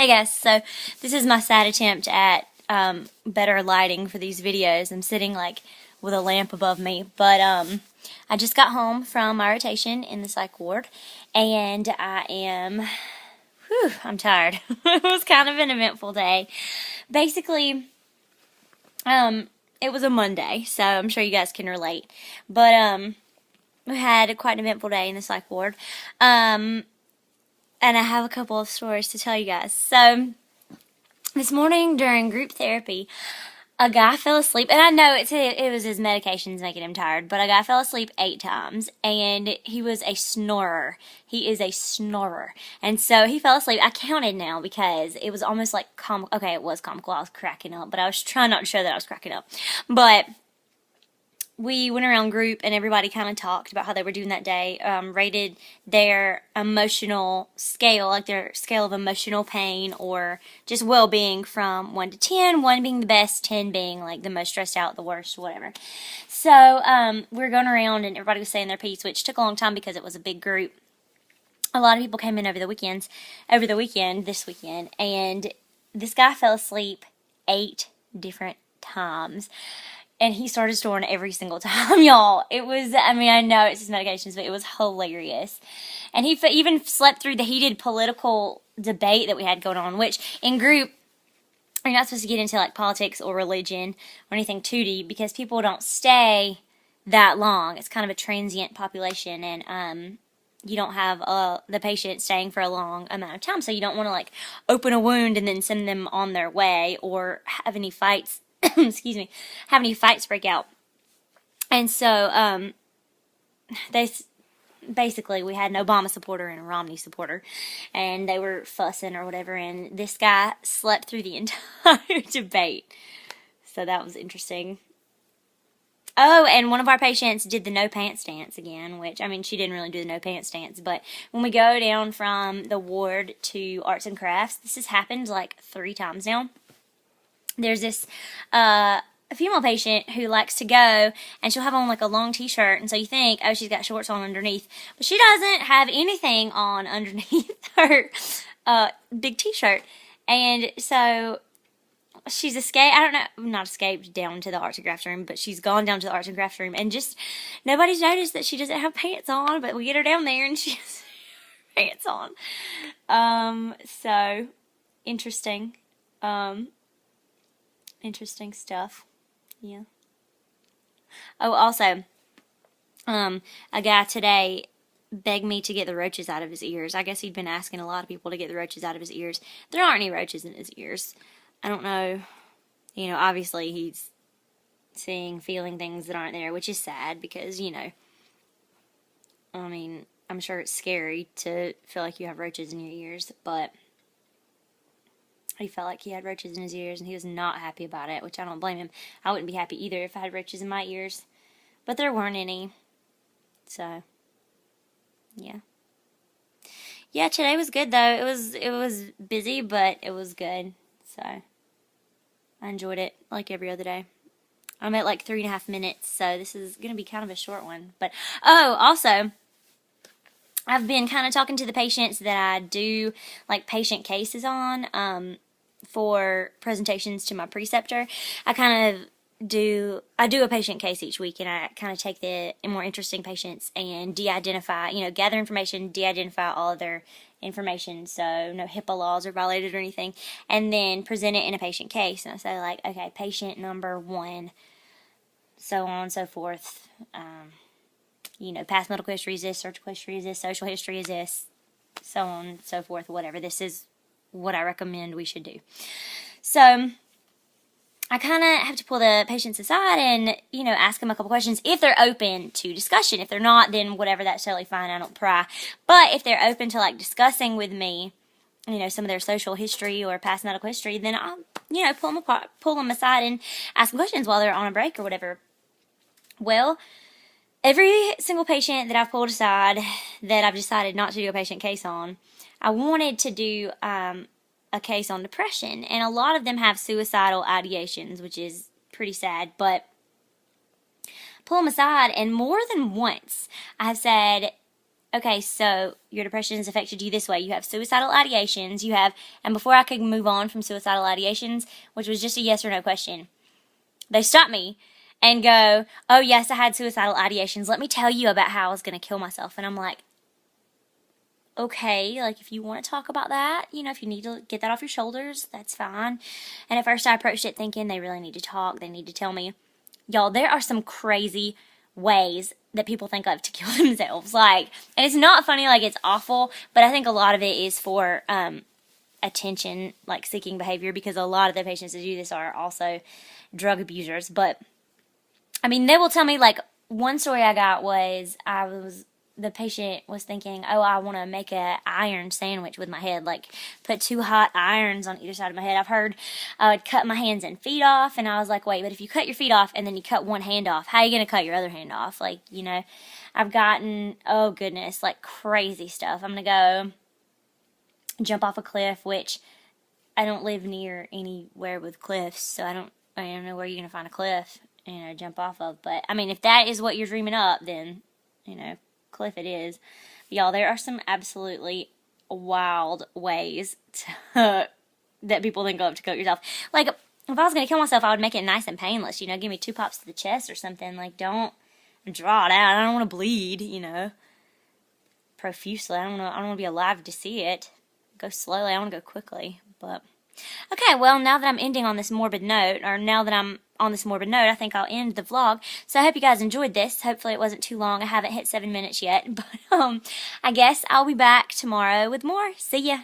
Hey guys, so this is my sad attempt at better lighting for these videos. I'm sitting like with a lamp above me, but I just got home from my rotation in the psych ward, and I'm tired. It was kind of an eventful day. Basically, it was a Monday, so I'm sure you guys can relate, but we had quite an eventful day in the psych ward. And I have a couple of stories to tell you guys. So, this morning during group therapy, a guy fell asleep, and I know it was his medications making him tired, but a guy fell asleep 8 times, and he was a snorer. He is a snorer. And so he fell asleep. I counted now because it was almost like comical. Okay, it was comical. I was cracking up, but I was trying not to show that I was cracking up. But we went around group and everybody kind of talked about how they were doing that day, rated their emotional scale, like their scale of emotional pain or just well-being from 1 to 10, 1 being the best, 10 being like the most stressed out, the worst, whatever. So we were going around and everybody was saying their piece, which took a long time because it was a big group. A lot of people came in over the weekend, this weekend, and this guy fell asleep 8 different times. And he started snoring every single time, y'all. It was, I know it's his medications, but it was hilarious. And he even slept through the heated political debate that we had going on, which in group, you're not supposed to get into like politics or religion or anything too deep because people don't stay that long. It's kind of a transient population, and you don't have the patient staying for a long amount of time, so you don't want to like open a wound and then send them on their way or have any fights. Excuse me, have any fights break out. And so, basically, we had an Obama supporter and a Romney supporter, and they were fussing or whatever, and this guy slept through the entire debate. So that was interesting. Oh, and one of our patients did the no pants dance again, which, she didn't really do the no pants dance, but when we go down from the ward to arts and crafts, this has happened like 3 times now. There's this a female patient who likes to go, and she'll have on like a long t-shirt, and so you think, oh, she's got shorts on underneath, but she doesn't have anything on underneath her big t-shirt. And so she's not escaped down to the arts and crafts room, but she's gone down to the arts and crafts room, and just nobody's noticed that she doesn't have pants on, but we get her down there and she has pants on. So interesting. Interesting stuff. Yeah. Oh, also, a guy today begged me to get the roaches out of his ears. I guess he'd been asking a lot of people to get the roaches out of his ears. There aren't any roaches in his ears. I don't know. Obviously he's feeling things that aren't there, which is sad because, I'm sure it's scary to feel like you have roaches in your ears, but he felt like he had roaches in his ears, and he was not happy about it, which I don't blame him. I wouldn't be happy either if I had roaches in my ears, but there weren't any, so, yeah. Yeah, today was good, though. It was busy, but it was good, so I enjoyed it, like every other day. I'm at like 3.5 minutes, so this is going to be kind of a short one, but, oh, also, I've been kind of talking to the patients that I do, like, patient cases on, for presentations to my preceptor. I do a patient case each week, and I kind of take the more interesting patients and de-identify, gather information, de-identify all of their information, so no HIPAA laws are violated or anything, and then present it in a patient case. And I say, like, okay, patient number 1, so on and so forth, past medical history is this, surgical history is this, social history is this, so on and so forth, whatever. This is what I recommend we should do. So I kind of have to pull the patients aside and, ask them a couple questions if they're open to discussion. If they're not, then whatever, that's totally fine. I don't pry. But if they're open to, like, discussing with me, some of their social history or past medical history, then I'll, pull them aside and ask them questions while they're on a break or whatever. Well, every single patient that I've pulled aside that I've decided not to do a patient case on, I wanted to do a case on depression, and a lot of them have suicidal ideations, which is pretty sad, but pull them aside, and more than once I have said, okay, so your depression has affected you this way. You have suicidal ideations. You have, and before I could move on from suicidal ideations, which was just a yes or no question, they stop me and go, oh, yes, I had suicidal ideations. Let me tell you about how I was going to kill myself. And I'm like, okay, like if you want to talk about that, you know, if you need to get that off your shoulders, that's fine. And at first I approached it thinking they really need to talk. They need to tell me. Y'all, there are some crazy ways that people think of to kill themselves. Like, and it's not funny, like it's awful, but I think a lot of it is for attention, like seeking behavior, because a lot of the patients that do this are also drug abusers. But I mean, they will tell me, like, one story I got was the patient was thinking, oh, I want to make a iron sandwich with my head, like put 2 hot irons on either side of my head. I've heard I would cut my hands and feet off, and I was like, wait, but if you cut your feet off and then you cut one hand off, how are you going to cut your other hand off? Like, you know, I've gotten, oh goodness, like crazy stuff. I'm going to go jump off a cliff, which I don't live near anywhere with cliffs, so I don't know where you're going to find a cliff, you know, jump off of. But, I mean, if that is what you're dreaming up, then, you know, cliff it is. But y'all, there are some absolutely wild ways that people think of to kill yourself. Like, if I was going to kill myself, I would make it nice and painless, you know, give me 2 pops to the chest or something. Like, don't draw it out. I don't want to bleed, you know, profusely. I don't want to be alive to see it. Go slowly. I want to go quickly. But okay, well, now that I'm ending on this morbid note, or now that I'm on this morbid note, I think I'll end the vlog. So I hope you guys enjoyed this. Hopefully it wasn't too long. I haven't hit 7 minutes yet, but I guess I'll be back tomorrow with more. See ya!